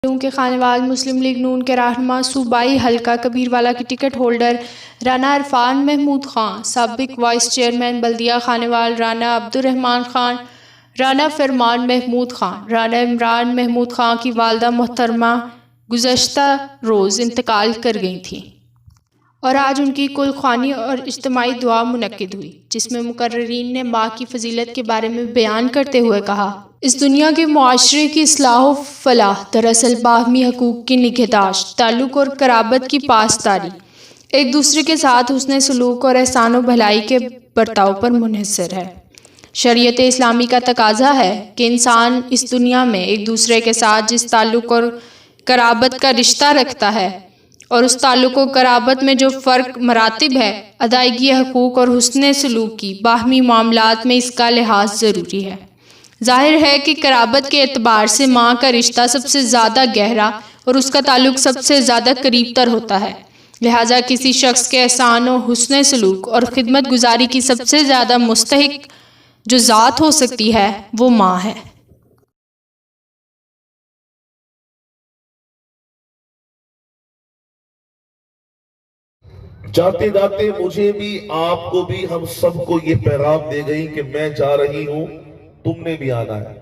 کے خانوال مسلم لیگ نون کے رہنما صوبائی حلقہ کبیروالا کی ٹکٹ ہولڈر رانا عرفان محمود خان، سابق وائس چیئرمین بلدیہ خانوال رانا عبدالرحمن خان، رانا فرمان محمود خان، رانا عمران محمود خان کی والدہ محترمہ گزشتہ روز انتقال کر گئی تھیں اور آج ان کی کل خوانی اور اجتماعی دعا منعقد ہوئی، جس میں مقررین نے ماں کی فضیلت کے بارے میں بیان کرتے ہوئے کہا: اس دنیا کے معاشرے کی اصلاح و فلاح دراصل باہمی حقوق کی نگہداشت، تعلق اور قرابت کی پاسداری، ایک دوسرے کے ساتھ حسن سلوک اور احسان و بھلائی کے برتاؤ پر منحصر ہے۔ شریعت اسلامی کا تقاضا ہے کہ انسان اس دنیا میں ایک دوسرے کے ساتھ جس تعلق اور قرابت کا رشتہ رکھتا ہے اور اس تعلق و قرابت میں جو فرق مراتب ہے، ادائیگی حقوق اور حسن سلوک کی باہمی معاملات میں اس کا لحاظ ضروری ہے۔ ظاہر ہے کہ قرابت کے اعتبار سے ماں کا رشتہ سب سے زیادہ گہرا اور اس کا تعلق سب سے زیادہ قریب تر ہوتا ہے، لہٰذا کسی شخص کے احسان و حسن سلوک اور خدمت گزاری کی سب سے زیادہ مستحق جو ذات ہو سکتی ہے وہ ماں ہے۔ جاتے جاتے مجھے بھی، آپ کو بھی، ہم سب کو یہ پیغام دے گئی کہ میں جا رہی ہوں، تم نے بھی آنا ہے۔